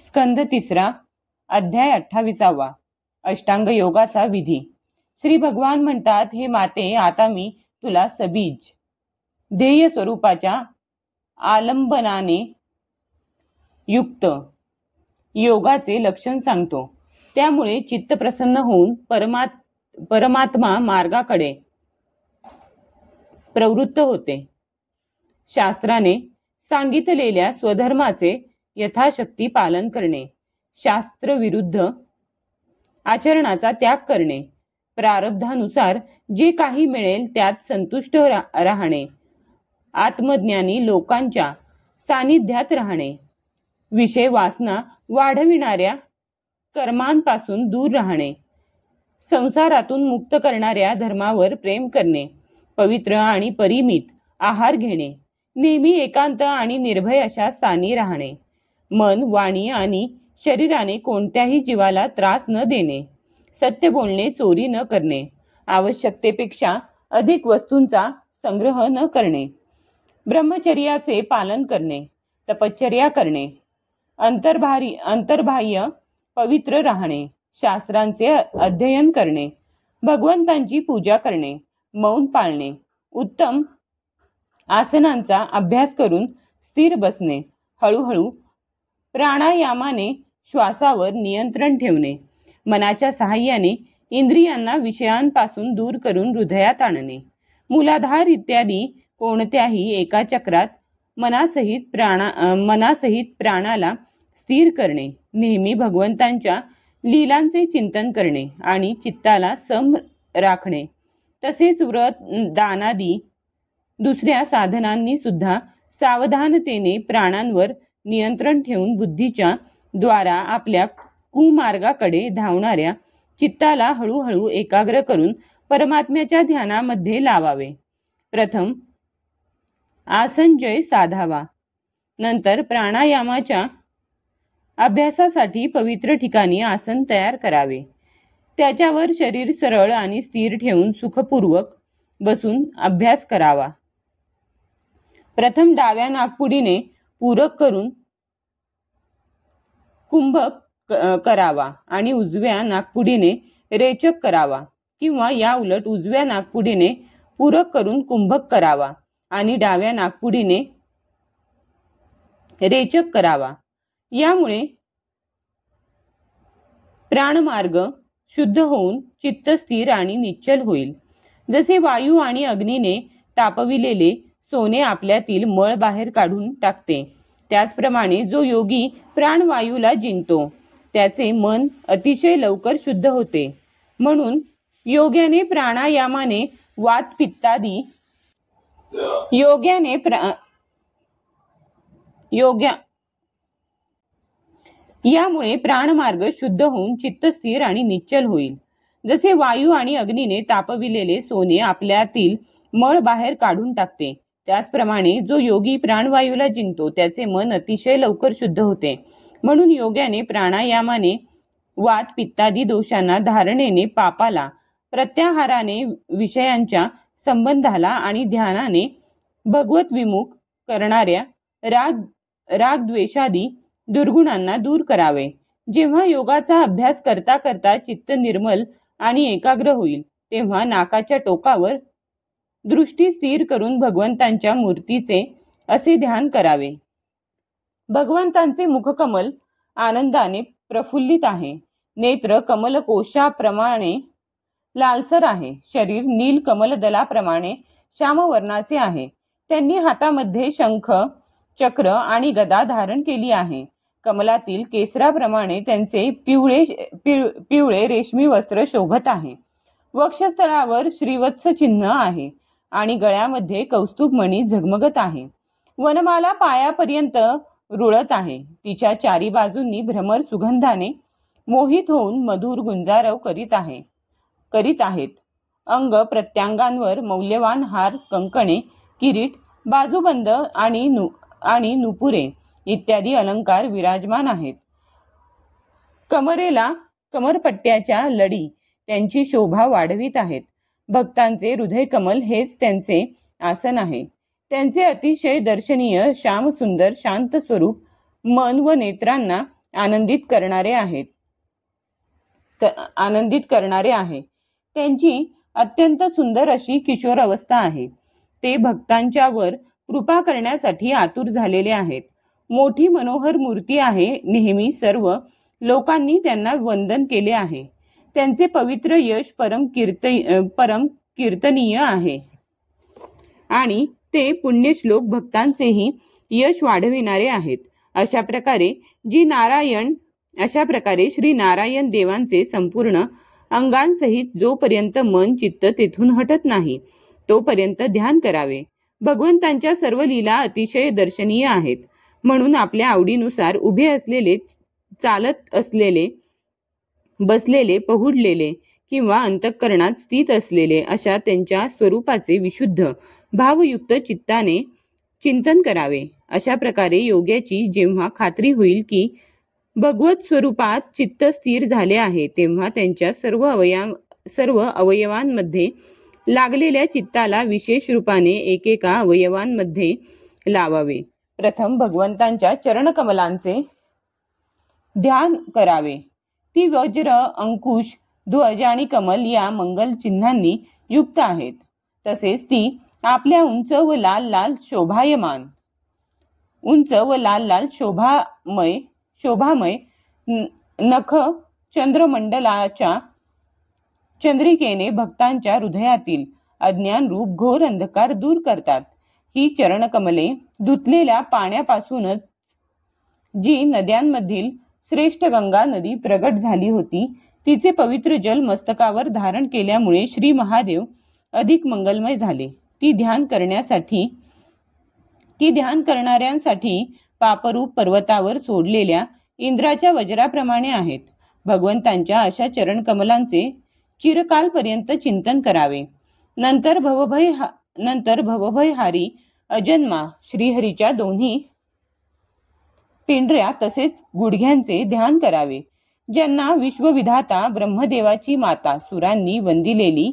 स्कंद 3 अध्याय 28 अष्टांग योगाचा विधी। श्री भगवान म्हणतात, हे माते, आता मी तुला सबीज ध्येय स्वरूपाच्या आलंबनाने युक्त योगाचे लक्षण सांगतो। त्यामुळे चित्त प्रसन्न होऊन परमात्मा मार्गाकडे प्रवृत्त होते। शास्त्राने सांगितलेल्या स्वधर्माचे यथाशक्ती पालन करणे, शास्त्र विरुद्ध आचरणाचा त्याग करणे, प्रारब्धानुसार जे काही मिळेल त्यात संतुष्ट राहणे, आत्मज्ञानी लोकांच्या सानिध्यात राहणे, विषय वासना वाढविणाऱ्या कर्मांपासून दूर राहणे, संसारातून मुक्त करणाऱ्या धर्मावर प्रेम करणे, पवित्र आणि परिमित आहार घेणे, नेहमी एकांत आणि निर्भय अशा स्थानी राहणे, मन, वाणी आणि शरीराने कोणत्याही जीवाला त्रास न देणे, सत्य बोलणे, चोरी न करणे, आवश्यकतेपेक्षा अधिक वस्तूंचा संग्रह न करणे, ब्रह्मचर्याचे पालन करणे, तपश्चर्या करणे, अंतर्बाह्य पवित्र राहणे, शास्त्रांचे अध्ययन करणे, भगवंतांची पूजा करणे, मौन पाळणे, उत्तम आसनांचा अभ्यास करून स्थिर बसणे, हळूहळू प्राणायामाने श्वासावर नियंत्रण ठेवणे, मनाच्या सहाय्याने इंद्रियांना विषयांपासून दूर करून हृदयात आणणे, मूलाधार इत्यादी कोणत्याही एका चक्रात मनासहित प्राणाला स्थिर करणे, नेहमी भगवंतांच्या लीलांचे चिंतन करणे आणि चित्ताला सम राखणे, तसेच व्रत, दानादी दुसऱ्या साधनांनी सुद्धा सावधानतेने प्राणांवर नियंत्रण ठेवून बुद्धीच्या द्वारा आपल्या कुमार्गाकडे धावणाऱ्या चित्ताला हळूहळू एकाग्र करून परमात्म्याच्या ध्यानामध्ये लावावे। प्रथम आसनजय साधावा, नंतर प्राणायामाच्या अभ्यासासाठी पवित्र ठिकाणी आसन तयार करावे, त्याच्यावर शरीर सरळ आणि स्थिर ठेवून सुखपूर्वक बसून अभ्यास करावा। प्रथम डाव्या नाकपुडीने पूरक करून कुंभक करावा आणि उजव्या नाकपुडीने रेचक करावा, किंवा या उलट उजव्या नाकपुडीने पूरक करून कुंभक करावा आणि डाव्या नाकपुडीने रेचक करावा। यामुळे प्राणमार्ग शुद्ध होऊन चित्त स्थिर आणि निश्चल होईल। जसे वायू आणि अग्नीने तापविलेले सोने आपल्यातील मळ बाहेर काढून टाकते, त्याचप्रमाणे जो योगी प्राणवायूला जिंकतो त्याचे मन अतिशय लवकर शुद्ध होते। म्हणून योग्याने प्राणायामाने वात पित्तादी यामुळे प्राणमार्ग शुद्ध होऊन चित्त स्थिर आणि निश्चल होईल। जसे वायू आणि अग्नीने तापविलेले सोने आपल्यातील मळ बाहेर काढून टाकते, त्याचप्रमाणे जो योगी प्राणवायूला जिंकतो त्याचे मन अतिशय लवकर शुद्ध होते। म्हणून योग्याने प्राणायामाने वात पित्तादी दोषांना, धारणेने पापाला, प्रत्याहाराने विषयांच्या संबंधाला आणि ध्यानाने भगवत विमुख करणाऱ्या राग द्वेषादी दुर्गुणांना दूर करावे। जेव्हा योगाचा अभ्यास करता करता चित्त निर्मल आणि एकाग्र होईल, तेव्हा नाकाच्या टोकावर दृष्टी स्थिर करून भगवंतांच्या मूर्तीचे असे ध्यान करावे। भगवंतांचे मुखकमल आनंदाने प्रफुल्लित आहे, नेत्र कमलकोशाप्रमाणे लालसर आहे, शरीर नील कमलदलाप्रमाणे श्यामवर्णाचे आहे, त्यांनी हातामध्ये शंख, चक्र आणि गदा धारण केली आहे, कमलातील केसराप्रमाणे त्यांचे पिवळे रेशमी वस्त्र शोभत आहे, वक्षस्थळावर श्रीवत्स चिन्ह आहे आणि गळ्यामध्ये कौस्तुभ मणी झगमगत आहे, वनमाला पायापर्यंत रुळत आहे, तिच्या चारी बाजूंनी भ्रमर सुगंधाने मोहित होऊन मधुर गुंजारव करीत आहेत, अंग प्रत्यांगांवर मौल्यवान हार, कंकणे, किरीट, बाजूबंद आणि नुपुरे इत्यादी अलंकार विराजमान आहेत, कमरेला कमरपट्ट्याच्या लडी त्यांची शोभा वाढवित आहेत, भक्तांचे हृदय कमल हेच त्यांचे आसन आहे, त्यांचे अतिशय दर्शनीय श्याम सुंदर शांत स्वरूप मन व नेत्रांना आनंदित करणारे आहे. त्यांची अत्यंत सुंदर अशी किशोर अवस्था आहे. ते भक्तांच्या वर कृपा करण्यासाठी आतुर झालेले आहेत. मोठी मनोहर मूर्ती आहे. नेहमी सर्व लोकांनी त्यांना वंदन केले आहे. त्यांचे पवित्र यश परम कीर्तनीय आहे आणि ते पुण्यश्लोक भक्तांचेही यश वाढविणारे आहेत. अशा प्रकारे श्री नारायण देवांचे संपूर्ण अंगांसहित जोपर्यंत मन चित्त तेथून हटत नाही तोपर्यंत ध्यान करावे. भगवंतांच्या सर्व लीला अतिशय दर्शनीय आहेत. म्हणून आपल्या आवडीनुसार उभे असलेले, चालत असलेले, बसलेले, पहुडलेले किंवा अंतःकरणात स्थित असलेले अशा त्यांच्या स्वरूपाचे विशुद्ध भावयुक्त चित्ताने चिंतन करावे. अशा प्रकारे योग्याची जेव्हा खात्री होईल की भगवत स्वरूपात चित्त स्थिर झाले आहे तेव्हा त्यांच्या सर्व अवयवांमध्ये लागलेल्या चित्ताला विशेष रूपाने एकेका अवयवांमध्ये लावावे. प्रथम भगवंतांच्या चरणकमलांचे ध्यान करावे. ती वज्र, अंकुश, ध्वज आणि कमल या मंगल चिन्हांनी युक्त आहेत. तसेच ती आपल्या उंच व लाल शोभामय नख चंद्रमंडलाच्या चंद्रिकेने भक्तांच्या हृदयातील अज्ञान रूप घोर अंधकार दूर करतात. ही चरणकमले धुतलेल्या पाण्यापासूनच जी नद्यांमधील श्रेष्ठ गंगा नदी प्रगट झाली होती तिचे पवित्र जल मस्तकावर धारण केल्यामुळे श्री महादेव अधिक मंगलमय झाले. ती ध्यान करणाऱ्यांसाठी पापरूप पर्वतावर सोडलेल्या इंद्राच्या वज्राप्रमाणे आहेत. भगवंतांच्या अशा चरणकमलांचे चिरकालपर्यंत चिंतन करावे. नंतर भवभयहारी अजन्मा श्रीहरीच्या दोन्ही पिंढऱ्या तसेच गुडघ्यांचे ध्यान करावे. ज्यांना विश्वविधाता ब्रह्मदेवाची माता सुरांनी वंदिलेली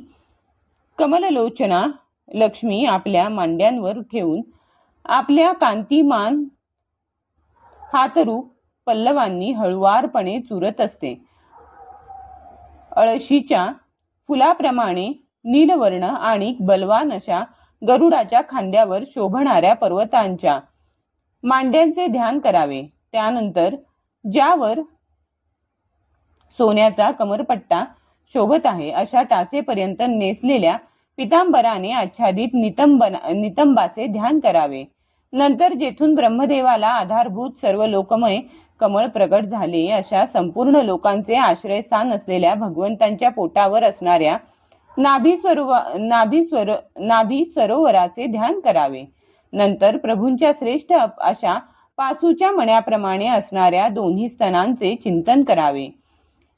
कमललोचना लक्ष्मी आपल्या मांड्यांवर ठेवून आपल्या कांतिमान हातरूप पल्लवांनी हळुवारपणे चुरत असते. अळशीच्या फुलाप्रमाणे नीलवर्ण आणि बलवान अशा गरुडाच्या खांद्यावर शोभणाऱ्या पर्वतांच्या मांड्यांचे ध्यान करावे. त्यानंतर ज्यावर सोन्याचा कमरपट्टा शोभत आहे अशा टाचेपर्यंत नेसलेल्या पितांबराने आच्छादित नितंबाचे ध्यान करावे. नंतर जेथून ब्रह्मदेवाला आधारभूत सर्व लोकमय कमळ प्रगट झाले अशा संपूर्ण लोकांचे आश्रयस्थान असलेल्या भगवंतांच्या पोटावर असणाऱ्या नाभी सरोवराचे ध्यान करावे. नंतर प्रभूंच्या श्रेष्ठ अशा पाचूच्या मण्याप्रमाणे असणाऱ्या दोन्ही स्तनांचे चिंतन करावे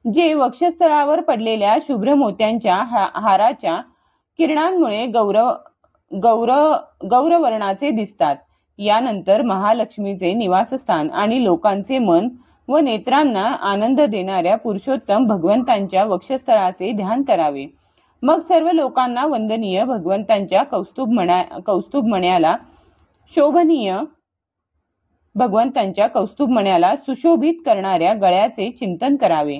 जे वक्षस्थळावर पडलेल्या शुभ्र मोत्यांच्या हाराच्या किरणांमुळे गौरवर्णाचे दिसतात. यानंतर महालक्ष्मीचे निवासस्थान आणि लोकांचे मन व नेत्रांना आनंद देणाऱ्या पुरुषोत्तम भगवंतांच्या वक्षस्थळाचे ध्यान करावे. मग सर्व लोकांना वंदनीय भगवंतांच्या कौस्तुभ मण्याला सुशोभित करणाऱ्या गळ्याचे चिंतन करावे.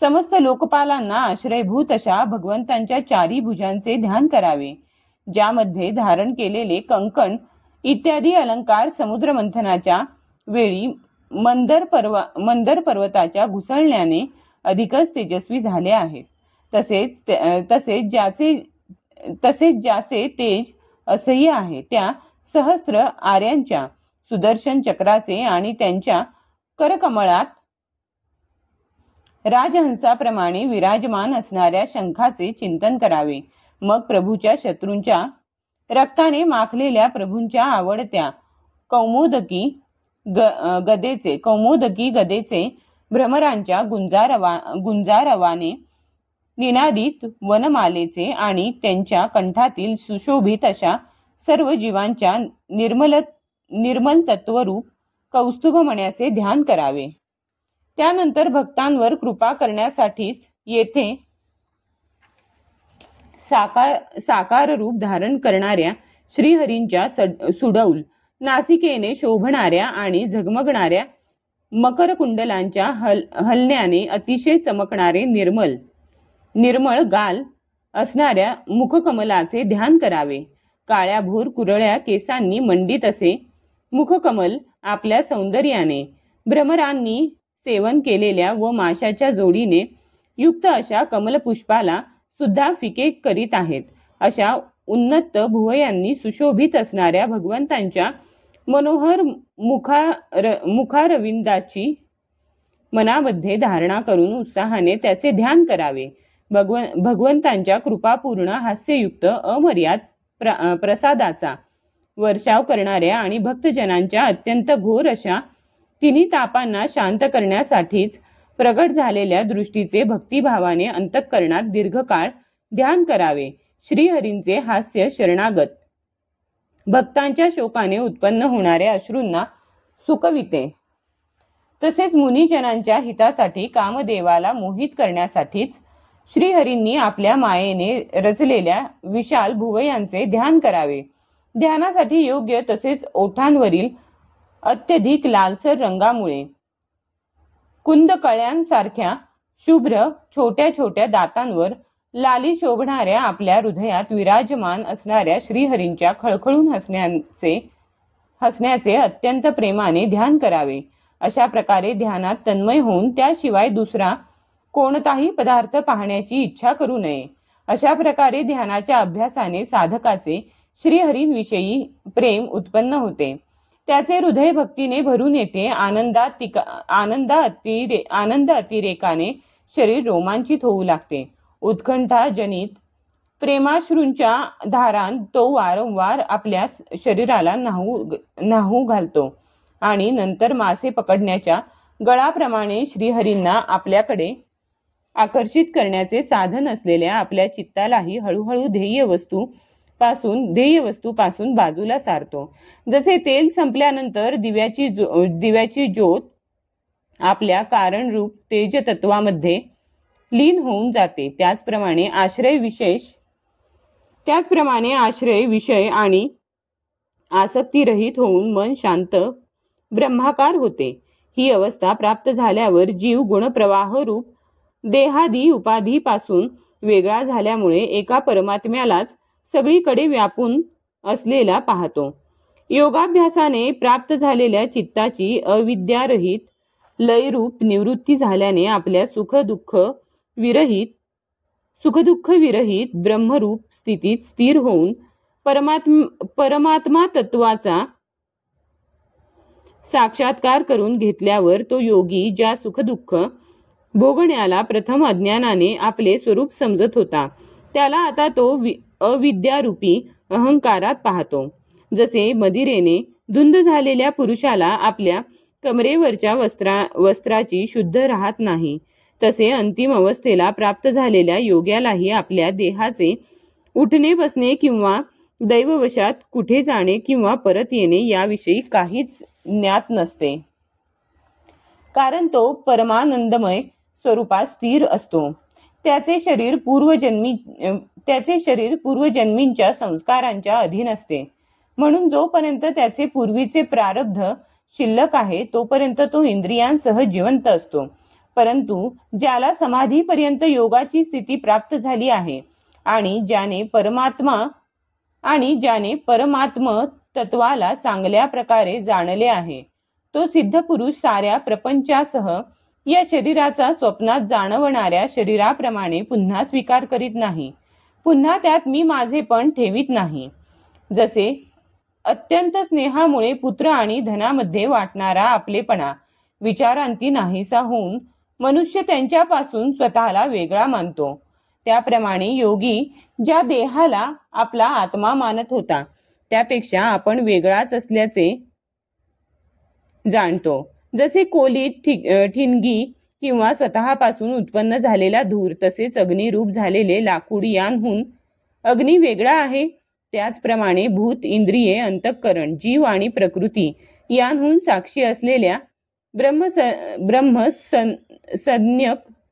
समस्त लोकपालांना आश्रयभूत अशा भगवंतांच्या चारी भुजांचे ध्यान करावे ज्यामध्ये धारण केलेले कंकण इत्यादी अलंकार समुद्र मंथनाच्या वेळी मंदर पर्वताच्या घुसळण्याने अधिकच तेजस्वी झाले आहेत. तसेच ज्याचे तेज असह्य आहे त्या सहस्त्र आर्यांच्या सुदर्शन चक्राचे आणि त्यांच्या करकमळात राजहंसाप्रमाणे विराजमान असणाऱ्या शंखाचे चिंतन करावे. मग प्रभूच्या शत्रूंच्या रक्ताने माखलेल्या प्रभूंच्या आवडत्या कौमोदकी गदेचे भ्रमरांच्या गुंजारवाने निनादित वनमालेचे आणि त्यांच्या कंठातील सुशोभित अशा सर्व जीवांच्या निर्मल तत्वरूप कौस्तुभ मण्याचे ध्यान करावे. त्यानंतर भक्तांवर कृपा करण्यासाठीच येथे साकार रूप धारण करणाऱ्या श्रीहरींच्या सुडौल नासिकेने शोभणाऱ्या आणि झगमगणाऱ्या मकर कुंडलांच्या हलण्याने अतिशय चमकणारे निर्मळ गाल असणाऱ्या मुखकमलाचे ध्यान करावे. काळ्याभोर कुरळ्या केसांनी मंडित असे मुखकमल आपल्या सौंदर्याने, भ्रमरांनी सेवन केलेल्या व माशाच्या जोडीने युक्त अशा कमलपुष्पाला सुद्धा फिके करीत आहेत. अशा उन्नत भुवयांनी सुशोभित असणाऱ्या भगवंतांच्या मनोहर मुखारविंदाची मनामध्ये धारणा करून उत्साहाने त्याचे ध्यान करावे. भगवंतांच्या कृपापूर्ण हास्ययुक्त अमर्याद प्रसादाचा वर्षाव करणाऱ्या आणि भक्तजनांच्या अत्यंत घोर अशा तिन्ही तापांना शांत करण्यासाठीच प्रगट झालेल्या दृष्टीचे भक्तिभावाने अंतःकरणात दीर्घकाळ ध्यान करावे. श्रीहरींचे हास्य शरणागत भक्तांच्या शोकाने उत्पन्न होणाऱ्या अश्रूंना सुकविते. तसेच मुनिजनांच्या हितासाठी कामदेवाला मोहित करण्यासाठीच श्रीहरींनी आपल्या मायेने रचलेल्या विशाल भुवयांचे ध्यान करावे. ध्यानासाठी योग्य तसेच ओठांवरील अत्यधिक लालसर रंगामुळे कुंदकळ्यांसारख्या शुभ्र छोट्या छोट्या दातांवर लाली शोभणाऱ्या आपल्या हृदयात विराजमान असणाऱ्या श्रीहरींच्या खळखळून हसण्याचे अत्यंत प्रेमाने ध्यान करावे. अशा प्रकारे ध्यानात तन्मय होऊन त्याशिवाय दुसरा कोणताही पदार्थ पाहण्याची इच्छा करू नये. अशा प्रकारे ध्यानाच्या अभ्यासाने साधकाचे श्रीहरींविषयी प्रेम उत्पन्न होते. त्याचे हृदय भक्तीने भरून येते. आनंद अतिरेकाने शरीर रोमांचित होऊ लागते. उत्कंठाजनित प्रेमाश्रूंच्या धारांत तो वारंवार आपल्या शरीराला न्हाऊ घालतो आणि नंतर मासे पकडण्याच्या गळाप्रमाणे श्रीहरींना आपल्याकडे आकर्षित करण्याचे साधन असलेल्या आपल्या चित्तालाही हळूहळू ध्येयवस्तूपासून बाजूला सारतो. जसे तेल संपल्यानंतर दिव्याची ज्योत आपल्या कारणरूप तेजतत्वामध्ये लीन होऊन जाते. त्याचप्रमाणे आश्रय विषय आणि आसक्तीरहित होऊन मन शांत ब्रह्माकार होते. ही अवस्था प्राप्त झाल्यावर जीव गुणप्रवाह रूप देहादी उपाधीपासून वेगळा झाल्यामुळे एका परमात्म्यालाच सगळीकडे व्यापून असलेला पाहतो. योगाभ्यासाने प्राप्त झालेल्या चित्ताची अविद्यारहित लयरूप निवृत्ती झाल्याने आपल्या सुखदुःख विरहित ब्रह्मरूप स्थितीत स्थिर होऊन परमात्मा तत्वाचा साक्षात्कार करून घेतल्यावर तो योगी ज्या सुखदुःख भोगण्याला प्रथम अज्ञानाने आपले स्वरूप समजत होता, त्याला आता तो अविद्यारूपी अहंकारात पाहतो. जसे मदिरेने धुंद झालेल्या पुरुषाला आपल्या कमरेवरच्या वस्त्राची शुद्ध राहत नाही, तसे अंतिम अवस्थेला प्राप्त झालेल्या योग्यालाही आपल्या देहाचे उठणे बसणे किंवा दैववशात कुठे जाणे किंवा परत येणे याविषयी काहीच ज्ञात नसते, कारण तो परमानंदमय स्वरूपात स्थिर असतो. त्याचे शरीर पूर्वजन्मींच्या संस्कारांच्या अधीन असते. म्हणून जोपर्यंत त्याचे पूर्वीचे प्रारब्ध शिल्लक आहे तोपर्यंत तो इंद्रियांसह जिवंत असतो. परंतु ज्याला समाधीपर्यंत योगाची स्थिती प्राप्त झाली आहे आणि ज्याने परमात्म तत्वाला चांगल्या प्रकारे जाणले आहे, तो सिद्ध पुरुष साऱ्या प्रपंचासह या शरीराचा स्वप्नात जाणवणाऱ्या शरीराप्रमाणे पुन्हा स्वीकार करीत नाही. पुन्हा त्यात मी माझेपण ठेवीत नाही. जसे अत्यंत स्नेहामुळे पुत्र आणि धनामध्ये वाटणारा आपलेपणा विचारांती नाहीसा होऊन मनुष्य त्यांच्यापासून स्वतःला वेगळा मानतो, त्याप्रमाणे योगी ज्या देहाला आपला आत्मा मानत होता त्यापेक्षा आपण वेगळाच असल्याचे जाणतो. जसे कोलीत ठिणगी किंवा स्वतःपासून उत्पन्न झालेला धूर, तसेच अग्निरूप झालेले लाकूड यांहून अग्नी वेगळा आहे, त्याचप्रमाणे भूत, इंद्रिये, अंतःकरण, जीव आणि प्रकृती यांहून साक्षी असलेल्या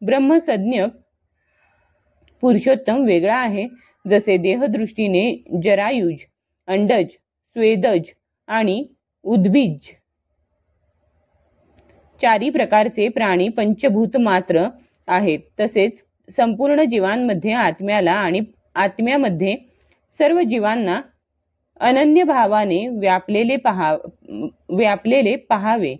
ब्रह्मसंज्ञक पुरुषोत्तम वेगळा आहे. जसे देहदृष्टीने जरायुज, अंडज, स्वेदज आणि उद्भिज चारी प्रकारचे प्राणी पंचभूत मात्र आहेत. तसेच संपूर्ण जीवांमध्ये आत्म्याला आणि आत्म्यामध्ये सर्व जीवांना अनन्य भावाने व्यापलेले पहावे.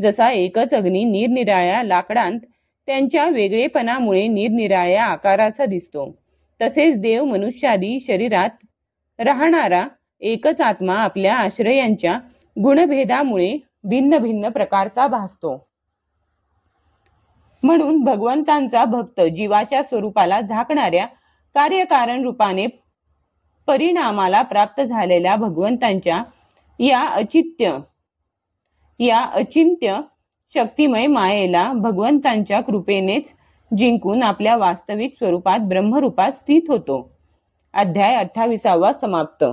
जसा एकच अग्नी निरनिराळ्या लाकडांत त्यांच्या वेगळेपणामुळे निरनिराळ्या आकाराचा दिसतो, तसेच देव मनुष्यादी शरीरात राहणारा एकच आत्मा आपल्या आश्रयांच्या गुणभेदामुळे भिन्न भिन्न प्रकारचा भासतो. म्हणून भगवंतांचा भक्त जीवाच्या स्वरूपाला झाकणाऱ्या कार्यकारण रूपाने परिणामाला प्राप्त झालेल्या भगवंतांच्या या अचिंत्य शक्तिमय मायेला भगवंतांच्या कृपेनेच जिंकून आपल्या वास्तविक स्वरूपात ब्रह्मरूपात स्थित होतो. अध्याय 28 समाप्त.